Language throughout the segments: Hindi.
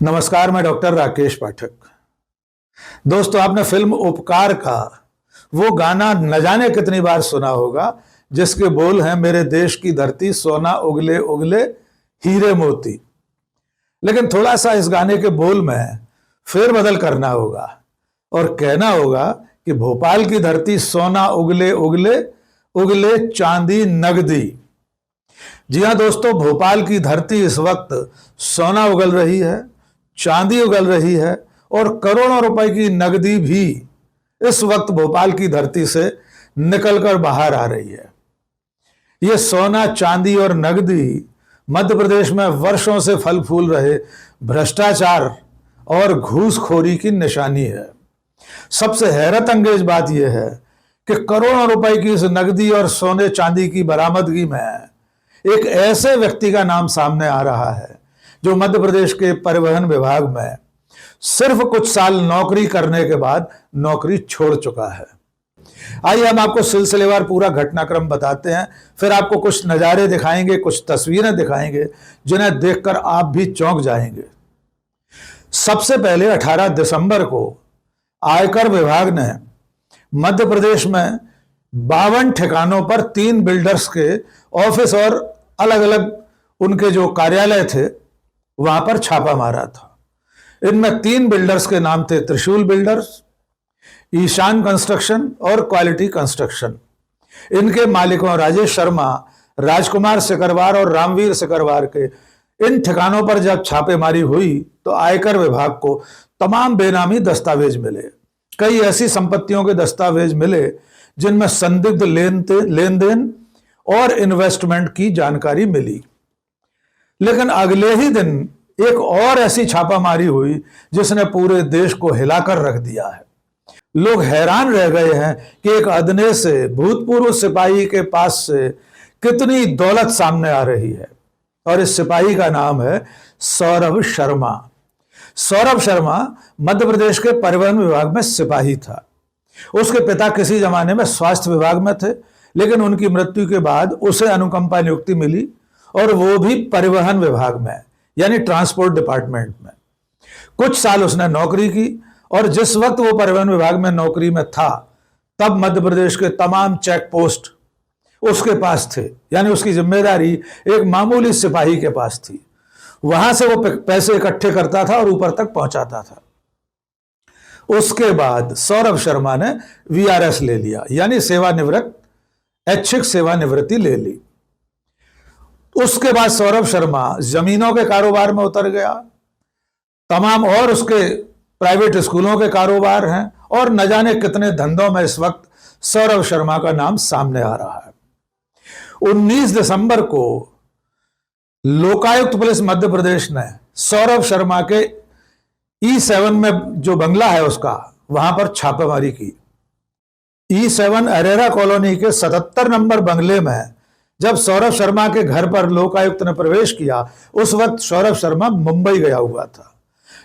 नमस्कार, मैं डॉक्टर राकेश पाठक। दोस्तों, आपने फिल्म उपकार का वो गाना न जाने कितनी बार सुना होगा जिसके बोल हैं, मेरे देश की धरती सोना उगले उगले हीरे मोती। लेकिन थोड़ा सा इस गाने के बोल में फेरबदल करना होगा और कहना होगा कि भोपाल की धरती सोना उगले उगले उगले चांदी नगदी। जी हाँ दोस्तों, भोपाल की धरती इस वक्त सोना उगल रही है, चांदी उगल रही है और करोड़ों रुपए की नगदी भी इस वक्त भोपाल की धरती से निकलकर बाहर आ रही है। ये सोना, चांदी और नगदी मध्य प्रदेश में वर्षों से फल फूल रहे भ्रष्टाचार और घूसखोरी की निशानी है। सबसे हैरत अंगेज बात यह है कि करोड़ों रुपए की इस नगदी और सोने चांदी की बरामदगी में एक ऐसे व्यक्ति का नाम सामने आ रहा है जो मध्य प्रदेश के परिवहन विभाग में सिर्फ कुछ साल नौकरी करने के बाद नौकरी छोड़ चुका है। आइए हम आपको सिलसिलेवार पूरा घटनाक्रम बताते हैं, फिर आपको कुछ नज़ारे दिखाएंगे, कुछ तस्वीरें दिखाएंगे जिन्हें देखकर आप भी चौंक जाएंगे। सबसे पहले 18 दिसंबर को आयकर विभाग ने मध्य प्रदेश में 52 ठिकानों पर 3 बिल्डर्स के ऑफिस और अलग अलग उनके जो कार्यालय थे वहां पर छापा मारा था। इनमें 3 बिल्डर्स के नाम थे त्रिशूल बिल्डर्स, ईशान कंस्ट्रक्शन और क्वालिटी कंस्ट्रक्शन। इनके मालिकों राजेश शर्मा, राजकुमार सिकरवार और रामवीर सिकरवार के इन ठिकानों पर जब छापेमारी हुई तो आयकर विभाग को तमाम बेनामी दस्तावेज मिले। कई ऐसी संपत्तियों के दस्तावेज मिले जिनमें संदिग्ध लेन देन और इन्वेस्टमेंट की जानकारी मिली। लेकिन अगले ही दिन एक और ऐसी छापामारी हुई जिसने पूरे देश को हिलाकर रख दिया है। लोग हैरान रह गए हैं कि एक अदने से भूतपूर्व सिपाही के पास से कितनी दौलत सामने आ रही है। और इस सिपाही का नाम है सौरभ शर्मा। सौरभ शर्मा मध्य प्रदेश के परिवहन विभाग में सिपाही था। उसके पिता किसी जमाने में स्वास्थ्य विभाग में थे, लेकिन उनकी मृत्यु के बाद उसे अनुकंपा नियुक्ति मिली और वो भी परिवहन विभाग में, यानी ट्रांसपोर्ट डिपार्टमेंट में। कुछ साल उसने नौकरी की और जिस वक्त वो परिवहन विभाग में नौकरी में था तब मध्य प्रदेश के तमाम चेक पोस्ट उसके पास थे, यानी उसकी जिम्मेदारी एक मामूली सिपाही के पास थी। वहां से वो पैसे इकट्ठे करता था और ऊपर तक पहुंचाता था। उसके बाद सौरभ शर्मा ने वीआरएस ले लिया, यानी सेवानिवृत्त, ऐच्छिक सेवानिवृत्ति ले ली। उसके बाद सौरभ शर्मा जमीनों के कारोबार में उतर गया। तमाम और उसके प्राइवेट स्कूलों के कारोबार हैं और न जाने कितने धंधों में इस वक्त सौरभ शर्मा का नाम सामने आ रहा है। 19 दिसंबर को लोकायुक्त पुलिस मध्य प्रदेश ने सौरभ शर्मा के E7 में जो बंगला है उसका, वहां पर छापेमारी की। E7 अरेरा कॉलोनी के 77 नंबर बंगले में जब सौरभ शर्मा के घर पर लोकायुक्त ने प्रवेश किया, उस वक्त सौरभ शर्मा मुंबई गया हुआ था।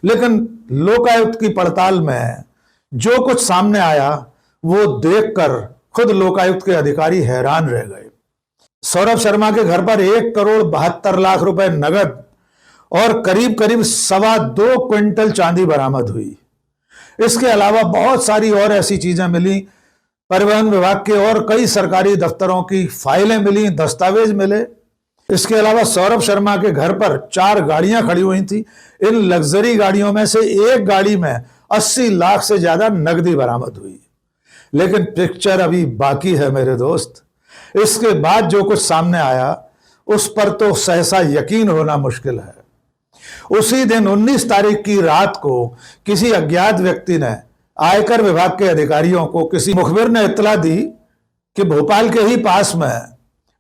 लेकिन लोकायुक्त की पड़ताल में जो कुछ सामने आया वो देखकर खुद लोकायुक्त के अधिकारी हैरान रह गए। सौरभ शर्मा के घर पर 1,72 लाख रुपए नगद और करीब करीब 2.25 क्विंटल चांदी बरामद हुई। इसके अलावा बहुत सारी और ऐसी चीजें मिली। परिवहन विभाग के और कई सरकारी दफ्तरों की फाइलें मिली, दस्तावेज मिले। इसके अलावा सौरभ शर्मा के घर पर 4 गाड़ियां खड़ी हुई थी। इन लग्जरी गाड़ियों में से एक गाड़ी में 80 लाख से ज्यादा नकदी बरामद हुई। लेकिन पिक्चर अभी बाकी है मेरे दोस्त। इसके बाद जो कुछ सामने आया उस पर तो सहसा यकीन होना मुश्किल है। उसी दिन 19 तारीख की रात को किसी अज्ञात व्यक्ति ने आयकर विभाग के अधिकारियों को किसी मुखबिर ने इत्तला दी कि भोपाल के ही पास में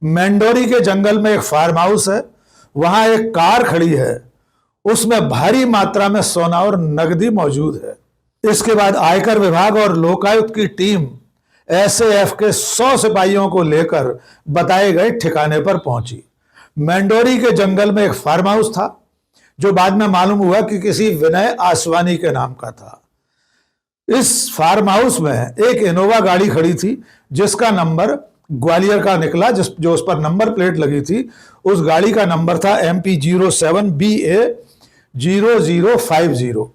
मेंडोरी के जंगल में एक फार्म हाउस है, वहां एक कार खड़ी है, उसमें भारी मात्रा में सोना और नकदी मौजूद है। इसके बाद आयकर विभाग और लोकायुक्त की टीम एसएएफ के 100 सिपाहियों को लेकर बताए गए ठिकाने पर पहुंची। मेंडोरी के जंगल में एक फार्म हाउस था जो बाद में मालूम हुआ कि किसी विनय आसवानी के नाम का था। इस फार्म हाउस में एक इनोवा गाड़ी खड़ी थी जिसका नंबर ग्वालियर का निकला, जो उस पर नंबर प्लेट लगी थी। उस गाड़ी का नंबर था MP07BA 0050।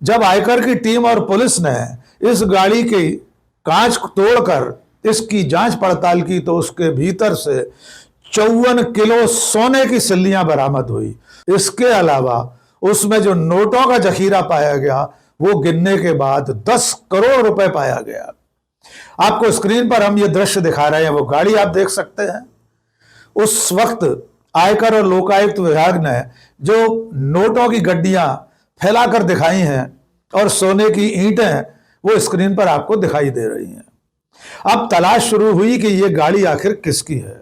जब आयकर की टीम और पुलिस ने इस गाड़ी की कांच तोड़कर इसकी जांच पड़ताल की तो उसके भीतर से 54 किलो सोने की सिल्लियां बरामद हुई। इसके अलावा उसमें जो नोटों का जखीरा पाया गया वो गिनने के बाद 10 करोड़ रुपए पाया गया। आपको स्क्रीन पर हम ये दृश्य दिखा रहे हैं, वो गाड़ी आप देख सकते हैं। उस वक्त आयकर और लोकायुक्त विभाग ने जो नोटों की गड्डियां फैलाकर दिखाई हैं और सोने की ईंटें वो स्क्रीन पर आपको दिखाई दे रही हैं। अब तलाश शुरू हुई कि ये गाड़ी आखिर किसकी है।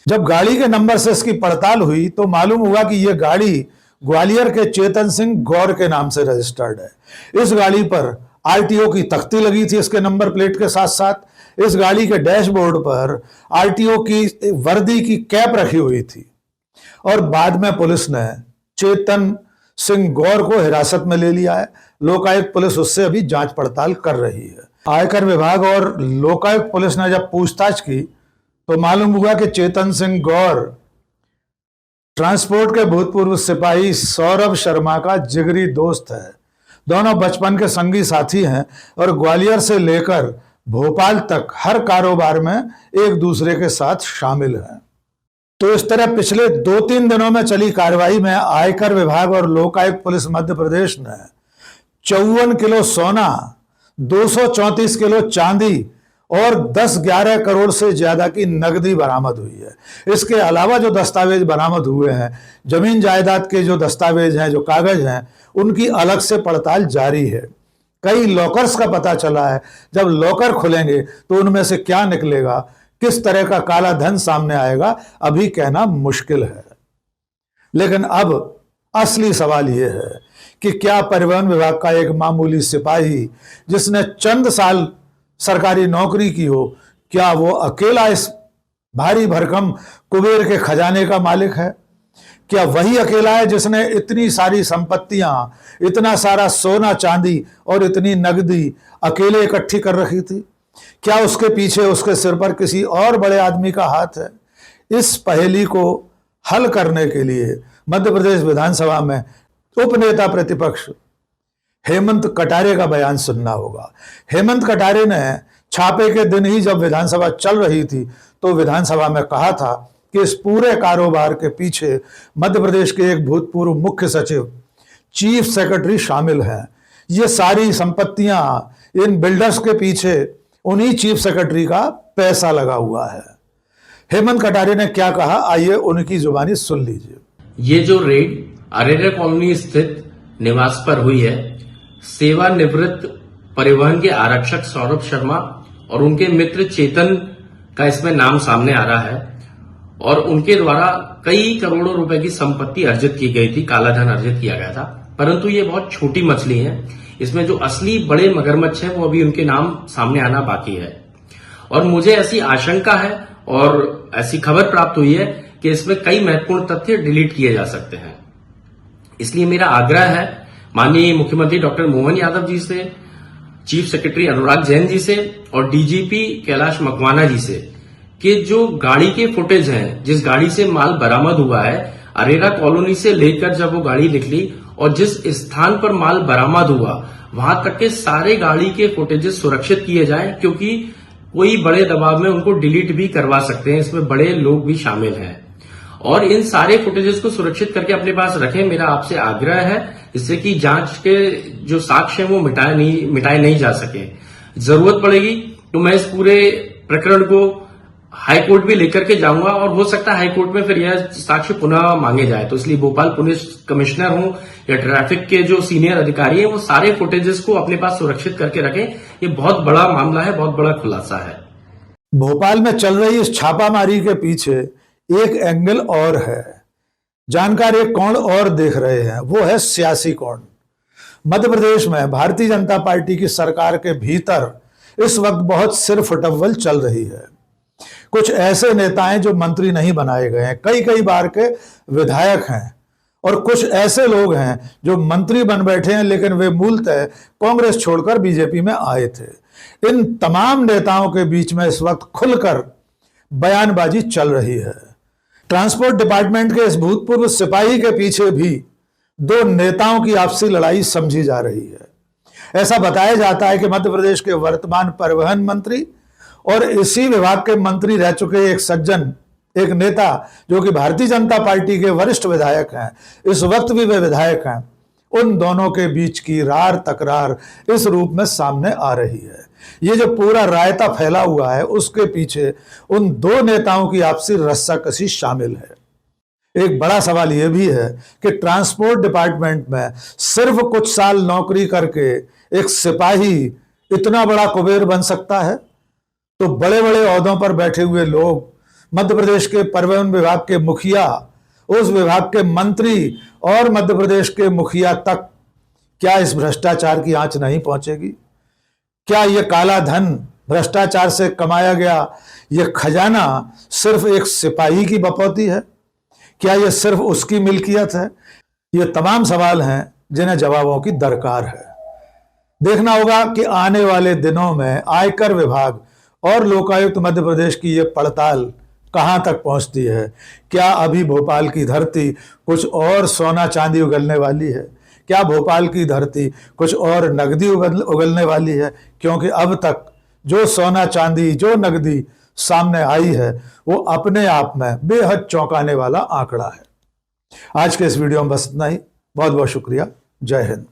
जब गाड़ी के नंबर से इसकी पड़ताल हुई तो मालूम हुआ कि यह गाड़ी ग्वालियर के चेतन सिंह गौर के नाम से रजिस्टर्ड है। इस गाड़ी पर आरटीओ की तख्ती लगी थी इसके नंबर प्लेट के साथ साथ। इस गाड़ी के डैशबोर्ड पर आरटीओ की वर्दी की कैप रखी हुई थी और बाद में पुलिस ने चेतन सिंह गौर को हिरासत में ले लिया है। लोकायुक्त पुलिस उससे अभी जांच पड़ताल कर रही है। आयकर विभाग और लोकायुक्त पुलिस ने जब पूछताछ की तो मालूम हुआ कि चेतन सिंह गौर ट्रांसपोर्ट के भूतपूर्व सिपाही सौरभ शर्मा का जिगरी दोस्त है। दोनों बचपन के संगी साथी हैं और ग्वालियर से लेकर भोपाल तक हर कारोबार में एक दूसरे के साथ शामिल हैं। तो इस तरह पिछले 2-3 दिनों में चली कार्रवाई में आयकर विभाग और लोकायुक्त पुलिस मध्य प्रदेश ने 54 किलो सोना, 234 किलो चांदी और 10-11 करोड़ से ज्यादा की नकदी बरामद हुई है। इसके अलावा जो दस्तावेज बरामद हुए हैं, जमीन जायदाद के जो दस्तावेज हैं, जो कागज हैं, उनकी अलग से पड़ताल जारी है। कई लॉकर्स का पता चला है। जब लॉकर खुलेंगे तो उनमें से क्या निकलेगा, किस तरह का काला धन सामने आएगा, अभी कहना मुश्किल है। लेकिन अब असली सवाल यह है कि क्या परिवहन विभाग का एक मामूली सिपाही जिसने चंद साल सरकारी नौकरी की हो, क्या वो अकेला इस भारी भरकम कुबेर के खजाने का मालिक है? क्या वही अकेला है जिसने इतनी सारी संपत्तियां, इतना सारा सोना चांदी और इतनी नकदी अकेले इकट्ठी कर रखी थी? क्या उसके पीछे, उसके सिर पर किसी और बड़े आदमी का हाथ है? इस पहेली को हल करने के लिए मध्य प्रदेश विधानसभा में उपनेता प्रतिपक्ष हेमंत कटारे का बयान सुनना होगा। हेमंत कटारे ने छापे के दिन ही जब विधानसभा चल रही थी तो विधानसभा में कहा था कि इस पूरे कारोबार के पीछे मध्य प्रदेश के एक भूतपूर्व मुख्य सचिव, चीफ सेक्रेटरी शामिल हैं। ये सारी संपत्तियां, इन बिल्डर्स के पीछे उन्हीं चीफ सेक्रेटरी का पैसा लगा हुआ है। हेमंत कटारे ने क्या कहा, आइए उनकी जुबानी सुन लीजिए। ये जो रेड अरेरा कॉलोनी स्थित निवास पर हुई है, सेवानिवृत्त परिवहन के आरक्षक सौरभ शर्मा और उनके मित्र चेतन का इसमें नाम सामने आ रहा है और उनके द्वारा कई करोड़ों रुपए की संपत्ति अर्जित की गई थी, काला धन अर्जित किया गया था। परंतु ये बहुत छोटी मछली है। इसमें जो असली बड़े मगरमच्छ है वो अभी उनके नाम सामने आना बाकी है। और मुझे ऐसी आशंका है और ऐसी खबर प्राप्त हुई है कि इसमें कई महत्वपूर्ण तथ्य डिलीट किए जा सकते हैं। इसलिए मेरा आग्रह है माननीय मुख्यमंत्री डॉक्टर मोहन यादव जी से, चीफ सेक्रेटरी अनुराग जैन जी से और डीजीपी कैलाश मकवाना जी से कि जो गाड़ी के फुटेज हैं, जिस गाड़ी से माल बरामद हुआ है, अरेरा कॉलोनी से लेकर जब वो गाड़ी निकली और जिस स्थान पर माल बरामद हुआ वहां तक के सारे गाड़ी के फुटेजेस सुरक्षित किए जाएं, क्योंकि कोई बड़े दबाव में उनको डिलीट भी करवा सकते हैं। इसमें बड़े लोग भी शामिल हैं और इन सारे फुटेजेस को सुरक्षित करके अपने पास रखें। मेरा आपसे आग्रह है, जिससे कि जांच के जो साक्ष्य हैं वो मिटाए नहीं जा सके। जरूरत पड़ेगी तो मैं इस पूरे प्रकरण को हाईकोर्ट भी लेकर के जाऊंगा और हो सकता है हाईकोर्ट में फिर यह साक्ष्य पुनः मांगे जाए। तो इसलिए भोपाल पुलिस कमिश्नर हूं या ट्रैफिक के जो सीनियर अधिकारी हैं, वो सारे फुटेजेस को अपने पास सुरक्षित करके रखें। ये बहुत बड़ा मामला है, बहुत बड़ा खुलासा है। भोपाल में चल रही इस छापामारी के पीछे एक एंगल और है। जानकार एक कोण और देख रहे हैं, वो है सियासी कोण। मध्य प्रदेश में भारतीय जनता पार्टी की सरकार के भीतर इस वक्त बहुत सिर फुटअव्वल चल रही है। कुछ ऐसे नेता हैं जो मंत्री नहीं बनाए गए हैं, कई बार के विधायक हैं, और कुछ ऐसे लोग हैं जो मंत्री बन बैठे हैं लेकिन वे मूलतः कांग्रेस छोड़कर बीजेपी में आए थे। इन तमाम नेताओं के बीच में इस वक्त खुलकर बयानबाजी चल रही है। ट्रांसपोर्ट डिपार्टमेंट के इस भूतपूर्व सिपाही के पीछे भी दो नेताओं की आपसी लड़ाई समझी जा रही है। ऐसा बताया जाता है कि मध्य प्रदेश के वर्तमान परिवहन मंत्री और इसी विभाग के मंत्री रह चुके एक सज्जन, एक नेता जो कि भारतीय जनता पार्टी के वरिष्ठ विधायक हैं, इस वक्त भी वे विधायक हैं, उन दोनों के बीच की रार तकरार इस रूप में सामने आ रही है। ये जो पूरा रायता फैला हुआ है उसके पीछे उन दो नेताओं की आपसी रस्साकसी शामिल है। एक बड़ा सवाल यह भी है कि ट्रांसपोर्ट डिपार्टमेंट में सिर्फ कुछ साल नौकरी करके एक सिपाही इतना बड़ा कुबेर बन सकता है? तो बड़े बड़े ओहदों पर बैठे हुए लोग, मध्य प्रदेश के परिवहन विभाग के मुखिया, उस विभाग के मंत्री और मध्य प्रदेश के मुखिया तक, क्या इस भ्रष्टाचार की आंच नहीं पहुंचेगी? क्या यह काला धन, भ्रष्टाचार से कमाया गया यह खजाना सिर्फ एक सिपाही की बपौती है? क्या यह सिर्फ उसकी मिल्कियत है? ये तमाम सवाल हैं जिन्हें जवाबों की दरकार है। देखना होगा कि आने वाले दिनों में आयकर विभाग और लोकायुक्त मध्य प्रदेश की ये पड़ताल कहां तक पहुंचती है। क्या अभी भोपाल की धरती कुछ और सोना चांदी उगलने वाली है? क्या भोपाल की धरती कुछ और नकदी उगलने वाली है? क्योंकि अब तक जो सोना चांदी, जो नकदी सामने आई है वो अपने आप में बेहद चौंकाने वाला आंकड़ा है। आज के इस वीडियो में बस इतना ही। बहुत बहुत शुक्रिया। जय हिंद।